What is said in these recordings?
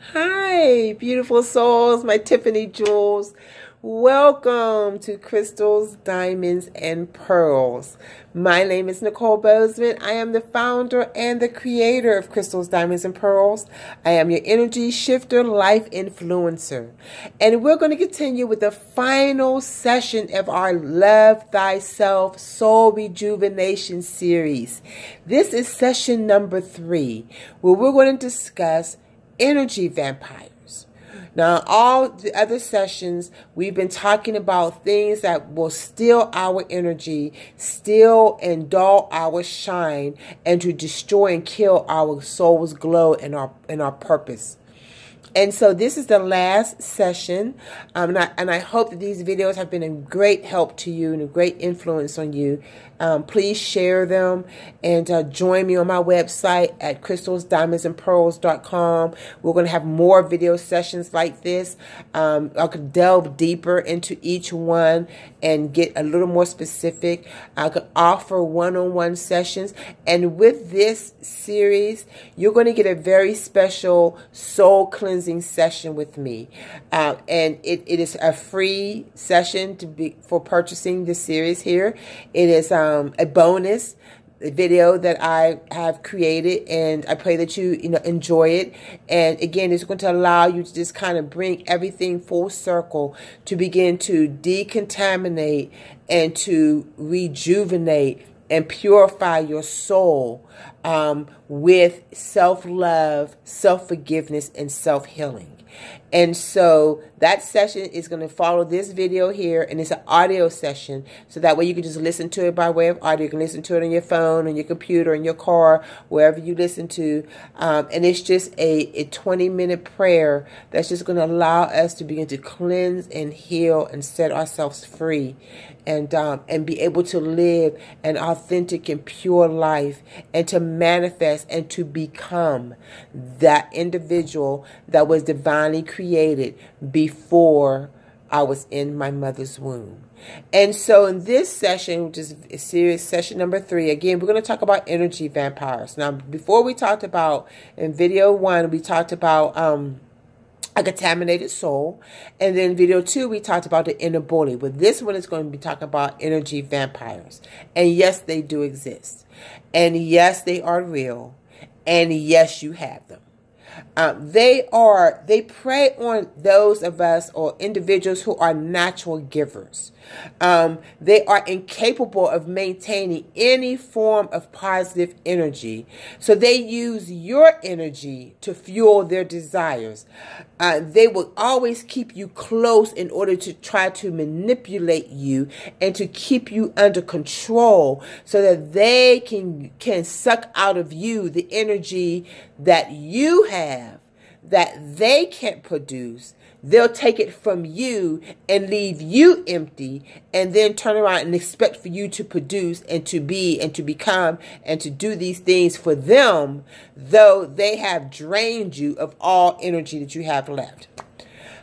Hi, beautiful souls, my Tiffany jewels. Welcome to Crystals, Diamonds, and Pearls. My name is Nicole Bozeman. I am the founder and the creator of Crystals, Diamonds, and Pearls. I am your energy shifter, life influencer. And we're going to continue with the final session of our Love Thyself Soul Rejuvenation series. This is session number 3, where we're going to discuss energy vampires. Now, all the other sessions, we've been talking about things that will steal our energy, steal and dull our shine, and to destroy and kill our soul's glow and our purpose. And so this is the last session, and I hope that these videos have been a great help to you and a great influence on you. Please share them and join me on my website at crystalsdiamondsandpearls.com. We're going to have more video sessions like this. I could delve deeper into each one and get a little more specific. I could offer one-on-one sessions. And with this series, you're going to get a very special soul cleansing session with me. And it is a free session for purchasing this series here. It is a bonus video that I have created, and I pray that you enjoy it. And again, it's going to allow you to just kind of bring everything full circle to begin to decontaminate and to rejuvenate and purify your soul with self-love, self-forgiveness, and self-healing. And so that session is going to follow this video here, and it's an audio session, so that way you can just listen to it by way of audio. You can listen to it on your phone, on your computer, in your car, wherever you listen to. And it's just a 20-minute prayer that's just going to allow us to begin to cleanse and heal and set ourselves free, and be able to live an authentic and pure life, and to manifest and to become that individual that was divinely created before I was in my mother's womb. And so in this session, which is series session number 3, again, we're going to talk about energy vampires. Now, before we talked about, in video 1, we talked about a contaminated soul. And then video 2, we talked about the inner bully. But this one is going to be talking about energy vampires. And yes, they do exist. And yes, they are real. And yes, you have them. They prey on those of us or individuals who are natural givers. They are incapable of maintaining any form of positive energy. So they use your energy to fuel their desires. They will always keep you close in order to try to manipulate you and to keep you under control, so that they can suck out of you the energy that you have that they can't produce. They'll take it from you and leave you empty, and then turn around and expect for you to produce and to be and to become and to do these things for them, though they have drained you of all energy that you have left.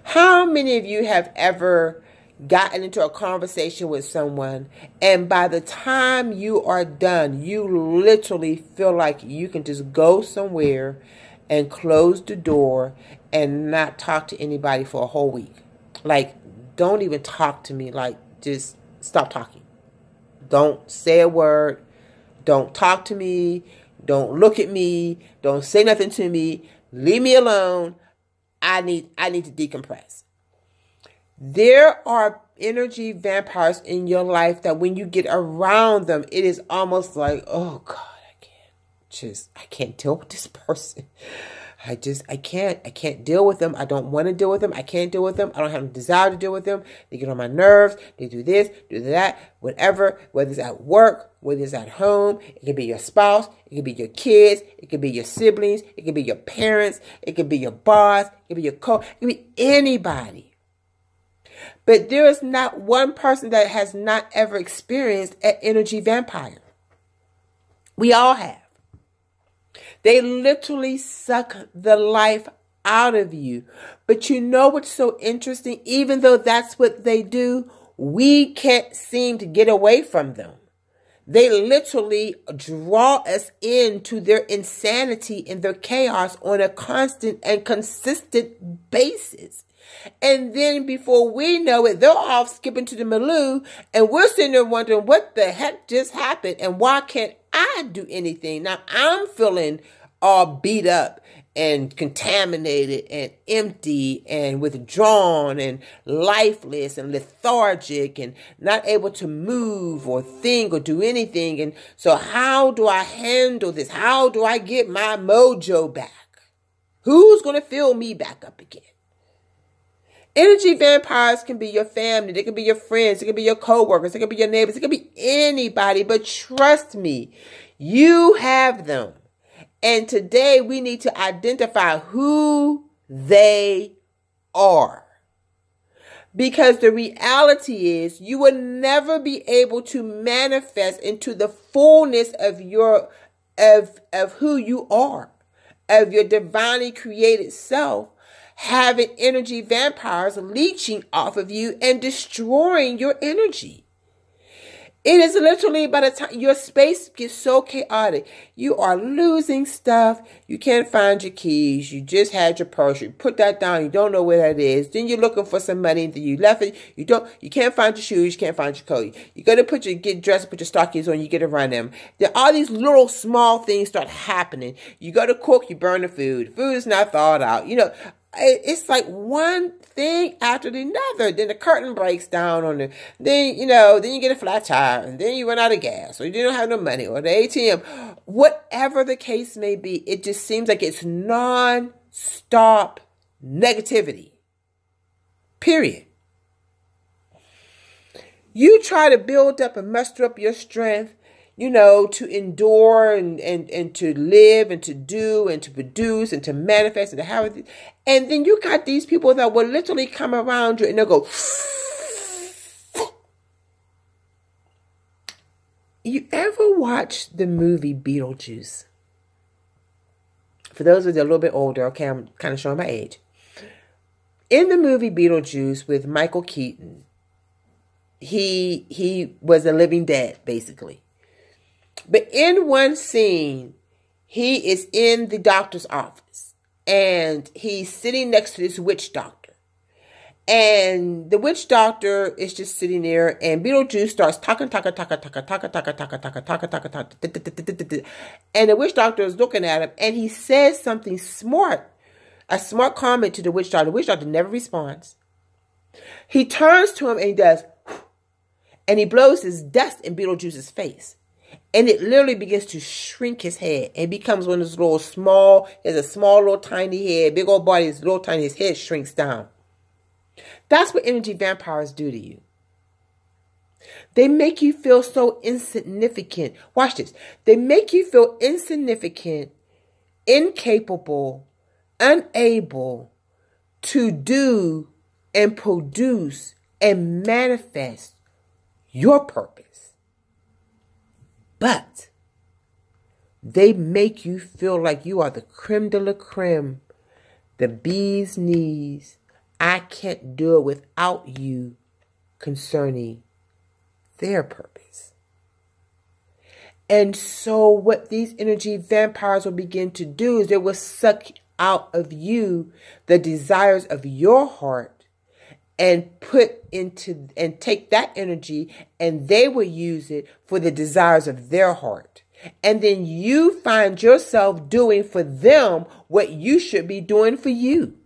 How many of you have ever gotten into a conversation with someone, and by the time you are done, you literally feel like you can just go somewhere and close the door and not talk to anybody for a whole week? Like, don't even talk to me. Like, just stop talking. Don't say a word. Don't talk to me. Don't look at me. Don't say nothing to me. Leave me alone. I need to decompress. There are energy vampires in your life that when you get around them, it is almost like, oh God, I can't deal with this person. I can't deal with them. I don't want to deal with them. I can't deal with them. I don't have a desire to deal with them. They get on my nerves. They do this, do that, whatever, whether it's at work, whether it's at home. It can be your spouse. It can be your kids. It can be your siblings. It can be your parents. It can be your boss. It can be your it can be anybody. But there is not one person that has not ever experienced an energy vampire. We all have. They literally suck the life out of you. But you know what's so interesting? Even though that's what they do, we can't seem to get away from them. They literally draw us into their insanity and their chaos on a constant and consistent basis. And then before we know it, they're off skipping to the milieu, and we're sitting there wondering what the heck just happened and why can't I do anything? Now I'm feeling all beat up and contaminated and empty and withdrawn and lifeless and lethargic and not able to move or think or do anything. And so how do I handle this? How do I get my mojo back? Who's going to fill me back up again? Energy vampires can be your family. They can be your friends. They can be your coworkers. They can be your neighbors. It can be anybody. But trust me, you have them. And today we need to identify who they are. Because the reality is you will never be able to manifest into the fullness of of who you are, of your divinely created self, having energy vampires leeching off of you and destroying your energy. It is literally by the time your space gets so chaotic, you are losing stuff. You can't find your keys. You just had your purse. You put that down. You don't know where that is. Then you're looking for some money. Then you left it. You can't find your shoes. You can't find your coat. You got to get dressed, put your stockings on. You get to run them. Then all these little small things start happening. You go to cook. You burn the food. Food is not thawed out. It's like one thing after another. Then the curtain breaks down on then you get a flat tire, and then you run out of gas, or you don't have no money, or the ATM. Whatever the case may be, it just seems like it's non-stop negativity. Period. You try to build up and muster up your strength, to endure and to live and to do and to produce and to manifest and to have it. And then you got these people that will literally come around you and they'll go. You ever watch the movie Beetlejuice? For those of you that are a little bit older, okay, I'm kind of showing my age. In the movie Beetlejuice with Michael Keaton, he was a living dead, basically. But in one scene, he is in the doctor's office and he's sitting next to this witch doctor. And the witch doctor is just sitting there and Beetlejuice starts talking. And the witch doctor is looking at him and he says something smart, a smart comment to the witch doctor. The witch doctor never responds. He turns to him and he does, and he blows his dust in Beetlejuice's face. And it literally begins to shrink his head. And becomes one of those little small, he has a small little tiny head, big old body, his little tiny, his head shrinks down. That's what energy vampires do to you. They make you feel so insignificant. Watch this. They make you feel insignificant, incapable, unable to do and produce and manifest your purpose. But they make you feel like you are the creme de la creme, the bee's knees. I can't do it without you concerning their purpose. And so what these energy vampires will begin to do is they will suck out of you the desires of your heart and take that energy and they will use it for the desires of their heart. And then you find yourself doing for them what you should be doing for you.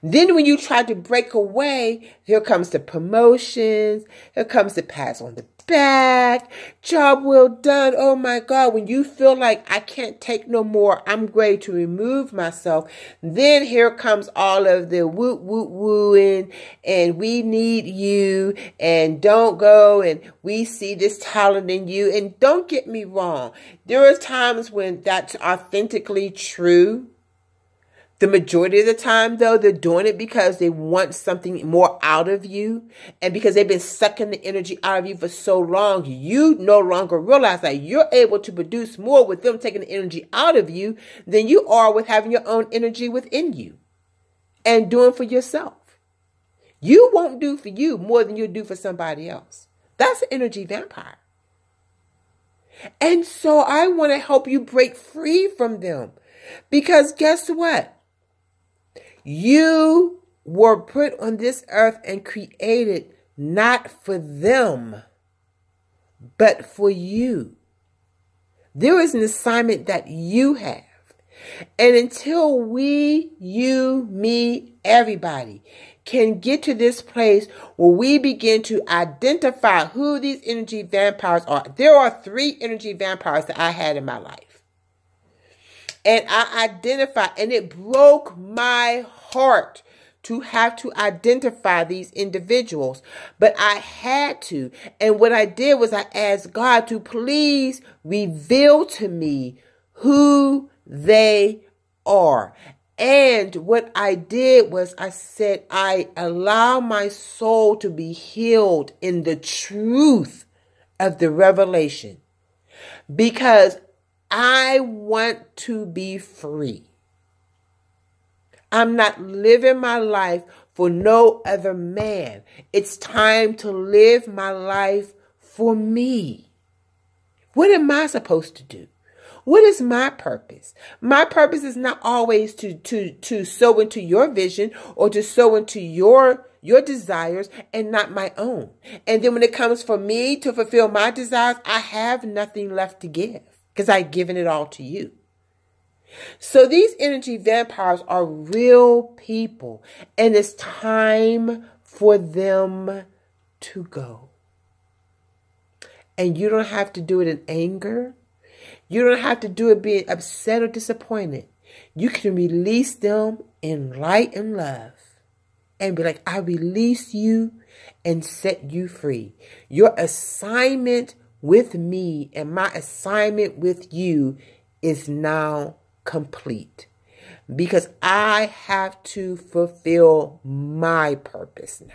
Then when you try to break away, here comes the promotions, here comes the pats on the back, job well done. Oh my God, when you feel like I can't take no more, I'm ready to remove myself. Then here comes all of the wooing and we need you and don't go and we see this talent in you. And don't get me wrong, there are times when that's authentically true. The majority of the time, though, they're doing it because they want something more out of you. And because they've been sucking the energy out of you for so long, you no longer realize that you're able to produce more with them taking the energy out of you than you are with having your own energy within you and doing for yourself. You won't do for you more than you do for somebody else. That's an energy vampire. And so I want to help you break free from them. Because guess what? You were put on this earth and created not for them, but for you. There is an assignment that you have. And until we, you, me, everybody can get to this place where we begin to identify who these energy vampires are. There are 3 energy vampires that I had in my life. And I identified, and it broke my heart to have to identify these individuals. But I had to. And what I did was I asked God to please reveal to me who they are. And what I did was I said, I allow my soul to be healed in the truth of the revelation, because I want to be free. I'm not living my life for no other man. It's time to live my life for me. What am I supposed to do? What is my purpose? My purpose is not always to sow into your vision or to sow into your desires and not my own. And then when it comes for me to fulfill my desires, I have nothing left to give because I've given it all to you. So these energy vampires are real people, and it's time for them to go. And you don't have to do it in anger. You don't have to do it being upset or disappointed. You can release them in light and love and be like, I release you and set you free. Your assignment with me and my assignment with you is now complete, because I have to fulfill my purpose now.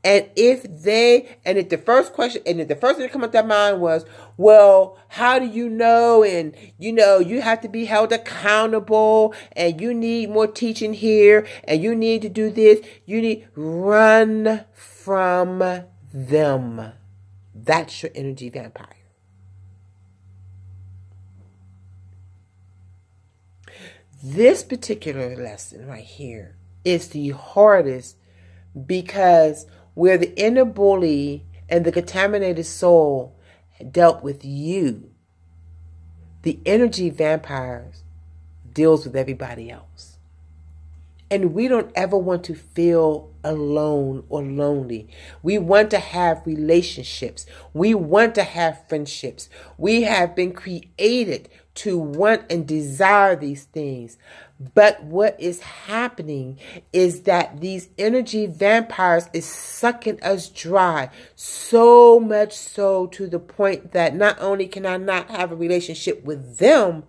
And if the first question, and if the first thing that came up to their mind was, well, how do you know? And, you have to be held accountable, and you need more teaching here, and you need to do this. You need run from them. That's your energy vampire. This particular lesson right here is the hardest, because where the inner bully and the contaminated soul dealt with you, the energy vampires deals with everybody else. And we don't ever want to feel alone or lonely. We want to have relationships. We want to have friendships. We have been created to want and desire these things. But what is happening is that these energy vampires is sucking us dry, so much so to the point that not only can I not have a relationship with them,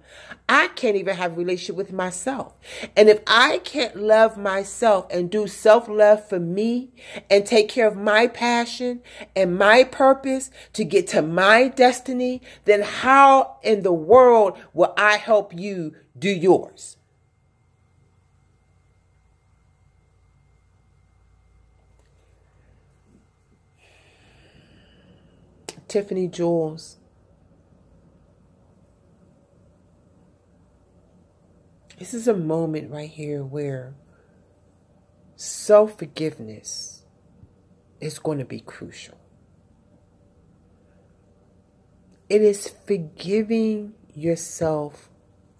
I can't even have a relationship with myself. And if I can't love myself and do self-love for me and take care of my passion and my purpose to get to my destiny, then how in the world will I help you do yours? Tiffany Jules. This is a moment right here where self-forgiveness is going to be crucial. It is forgiving yourself,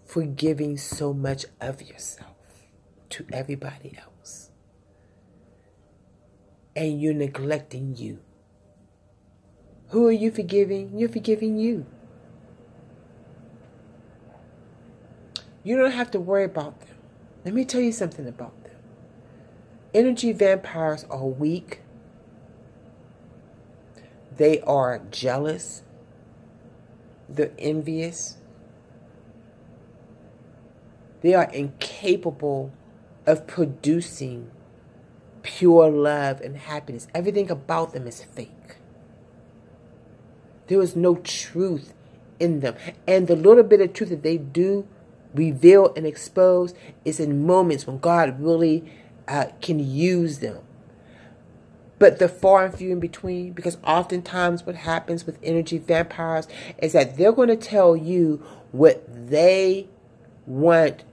forgiving so much of yourself to everybody else. And you're neglecting you. Who are you forgiving? You're forgiving you. You don't have to worry about them. Let me tell you something about them. Energy vampires are weak. They are jealous. They're envious. They are incapable of producing pure love and happiness. Everything about them is fake. There is no truth in them. And the little bit of truth that they do reveal and expose is in moments when God really can use them. but the far and few in between. Because oftentimes what happens with energy vampires is that they're going to tell you what they want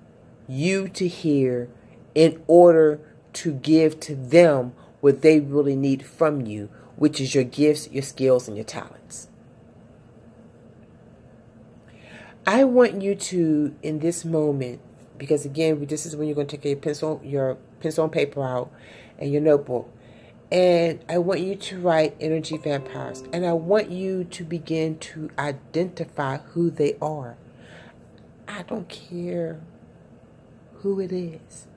you to hear in order to give to them what they really need from you, which is your gifts, your skills, and your talents. I want you to, in this moment, because again, this is when you're going to take your pencil and paper out and your notebook. And I want you to write energy vampires. And I want you to begin to identify who they are. I don't care who it is.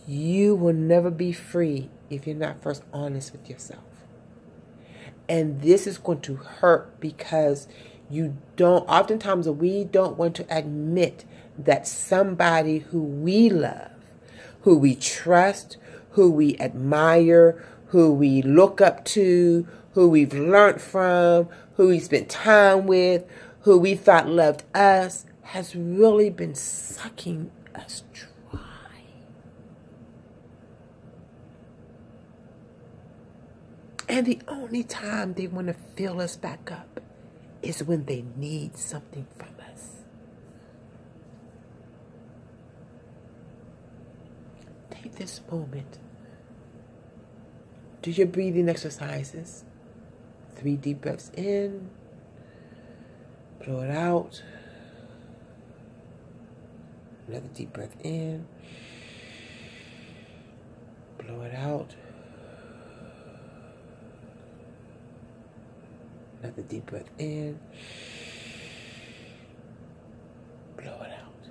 You will never be free if you're not first honest with yourself. And this is going to hurt because oftentimes we don't want to admit that somebody who we love, who we trust, who we admire, who we look up to, who we've learned from, who we spent time with, who we thought loved us, has really been sucking us dry. And the only time they want to fill us back up is when they need something from us. Take this moment. Do your breathing exercises. 3 deep breaths in. Blow it out. Another deep breath in. Blow it out. Another deep breath in. Blow it out.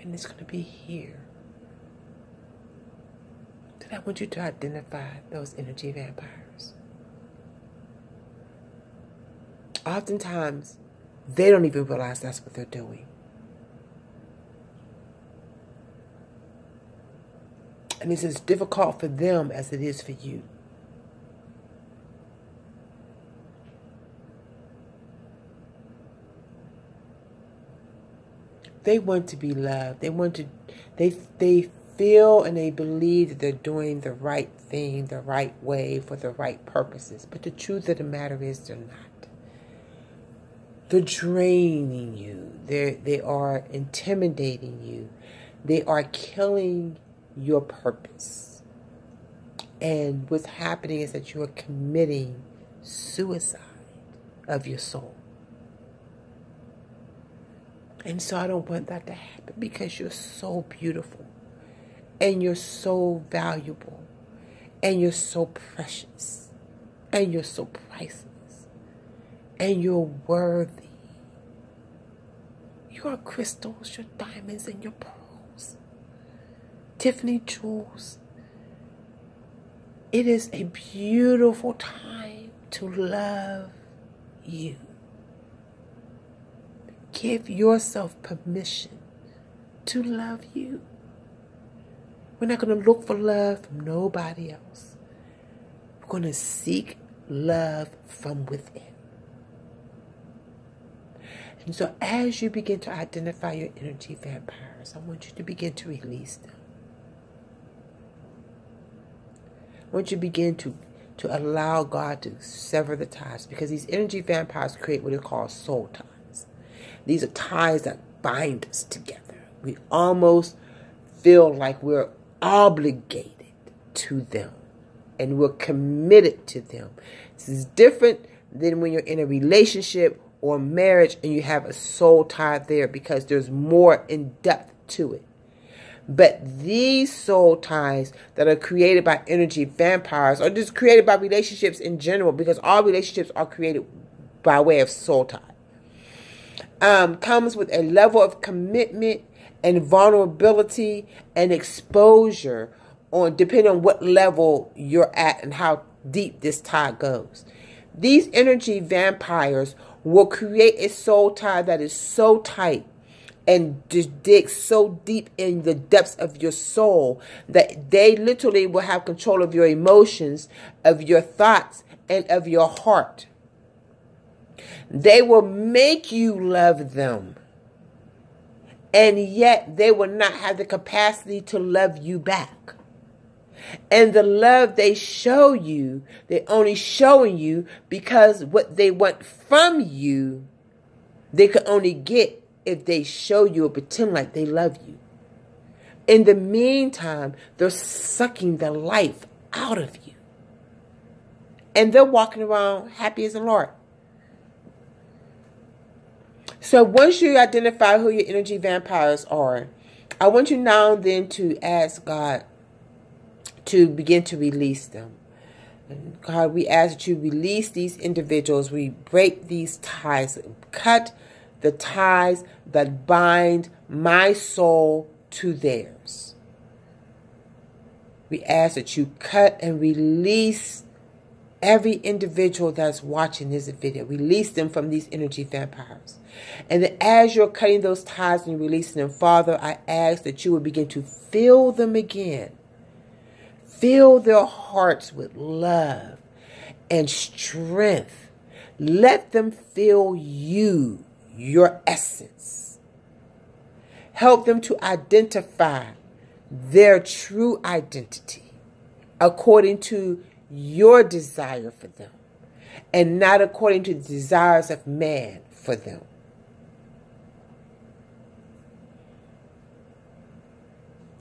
And it's going to be here that I want you to identify those energy vampires. Oftentimes, they don't even realize that's what they're doing. And it's as difficult for them as it is for you. They want to be loved. They feel and they believe that they're doing the right thing, the right way, for the right purposes. But the truth of the matter is they're not. They're draining you. They are intimidating you. They are killing your purpose. And what's happening is that you are committing suicide of your soul. And so I don't want that to happen because you're so beautiful and you're so valuable and you're so precious and you're so priceless and you're worthy. Your crystals, your diamonds, and your pearls. Tiffany jewels. It is a beautiful time to love you. Give yourself permission to love you. We're not going to look for love from nobody else. We're going to seek love from within. And so as you begin to identify your energy vampires, I want you to begin to release them. I want you to begin to allow God to sever the ties, because these energy vampires create what is called soul ties. These are ties that bind us together. We almost feel like we're obligated to them and we're committed to them. This is different than when you're in a relationship or marriage and you have a soul tie there, because there's more in depth to it. But these soul ties that are created by energy vampires, or just created by relationships in general, because all relationships are created by way of soul tie, comes with a level of commitment and vulnerability and exposure depending on what level you're at and how deep this tie goes. These energy vampires will create a soul tie that is so tight and just dig so deep in the depths of your soul that they literally will have control of your emotions, of your thoughts, and of your heart. They will make you love them. And yet they will not have the capacity to love you back. And the love they show you, they're only showing you because what they want from you, they can only get if they show you or pretend like they love you. In the meantime, they're sucking the life out of you. And they're walking around happy as a lark. So once you identify who your energy vampires are, I want you now and then to ask God to begin to release them. And God, we ask that you release these individuals. We break these ties. Cut the ties that bind my soul to theirs. We ask that you cut and release every individual that's watching this video. Release them from these energy vampires. And then as you're cutting those ties and releasing them, Father, I ask that you would begin to fill them again. Fill their hearts with love and strength. Let them feel you, your essence. Help them to identify their true identity according to your desire for them and not according to the desires of man for them.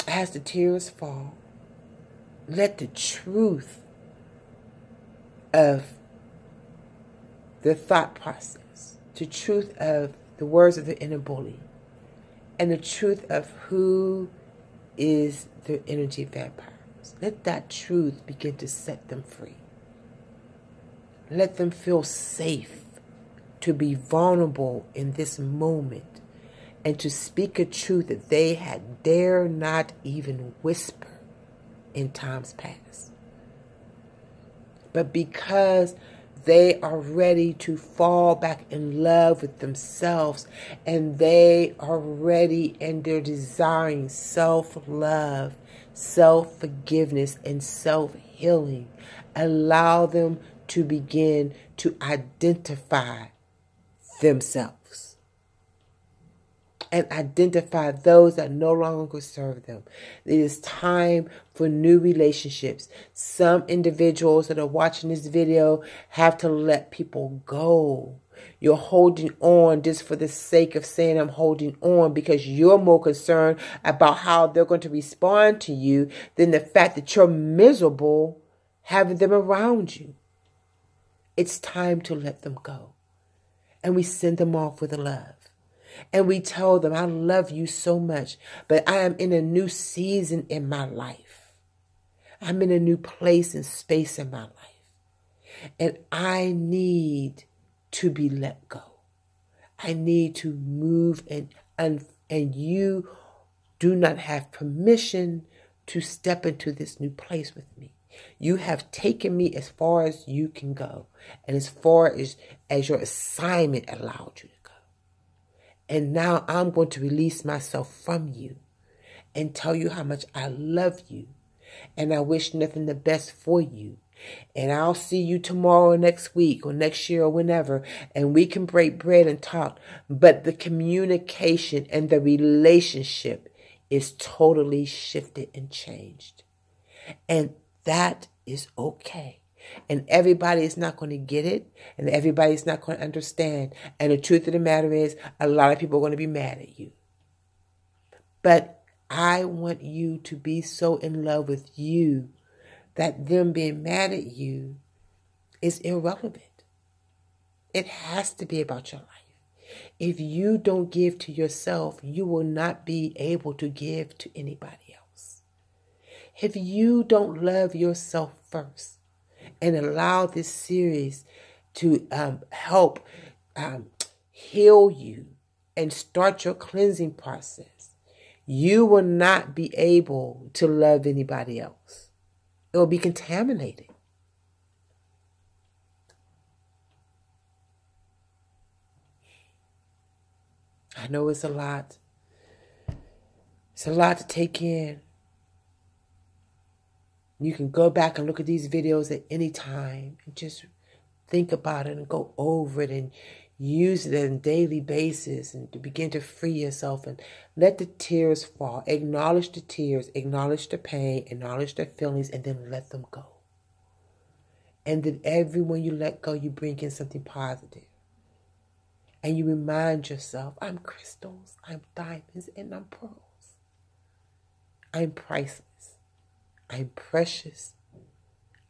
As the tears fall, let the truth of the thought process, the truth of the words of the inner bully, and the truth of who is the energy vampires, let that truth begin to set them free. Let them feel safe to be vulnerable in this moment and to speak a truth that they had dare not even whisper in times past. But because they are ready to fall back in love with themselves and they are ready and they're desiring self-love, self-forgiveness, and self-healing, allow them to begin to identify themselves and identify those that no longer serve them. It is time for new relationships. Some individuals that are watching this video have to let people go. You're holding on just for the sake of saying I'm holding on because you're more concerned about how they're going to respond to you than the fact that you're miserable having them around you. It's time to let them go. And we send them off with love. And we tell them, I love you so much, but I am in a new season in my life. I'm in a new place and space in my life. And I need to be let go. I need to move and you do not have permission to step into this new place with me. You have taken me as far as you can go and as far as your assignment allowed you to go. And now I'm going to release myself from you and tell you how much I love you. And I wish nothing the best for you. And I'll see you tomorrow or next week or next year or whenever. And we can break bread and talk. But the communication and the relationship is totally shifted and changed. And that is okay. And everybody is not going to get it. And everybody is not going to understand. And the truth of the matter is, a lot of people are going to be mad at you. But I want you to be so in love with you that them being mad at you is irrelevant. It has to be about your life. If you don't give to yourself, you will not be able to give to anybody else. If you don't love yourself first, and allow this series to help heal you and start your cleansing process, you will not be able to love anybody else. It will be contaminated. I know it's a lot. It's a lot to take in. You can go back and look at these videos at any time and just think about it and go over it. And use it on a daily basis and to begin to free yourself and let the tears fall. Acknowledge the tears, acknowledge the pain, acknowledge the feelings, and then let them go. And then when you let go, you bring in something positive. And you remind yourself, I'm crystals, I'm diamonds, and I'm pearls. I'm priceless. I'm precious.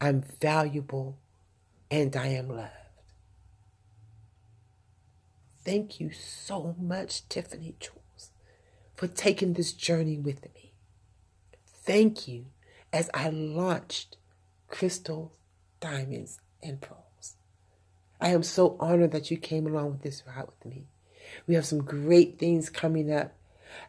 I'm valuable. And I am loved. Thank you so much, Tiffany Jules, for taking this journey with me. Thank you as I launched crystals, diamonds, and pearls. I am so honored that you came along with this ride with me. We have some great things coming up.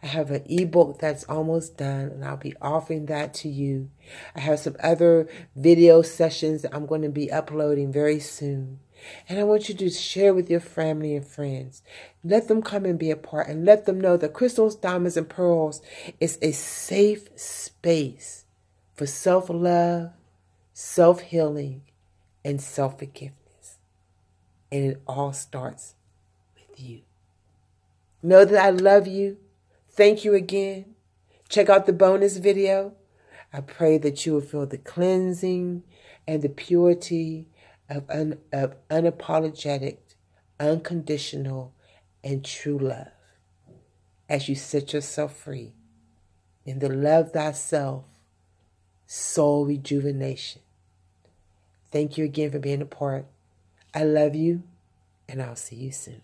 I have an ebook that's almost done, and I'll be offering that to you. I have some other video sessions that I'm going to be uploading very soon. And I want you to share with your family and friends. Let them come and be a part, and let them know that Crystals, Diamonds, and Pearls is a safe space for self-love, self-healing, and self-forgiveness. And it all starts with you. Know that I love you. Thank you again. Check out the bonus video. I pray that you will feel the cleansing and the purity of unapologetic, unconditional, and true love as you set yourself free in the love thyself, soul rejuvenation. Thank you again for being a part. I love you, and I'll see you soon.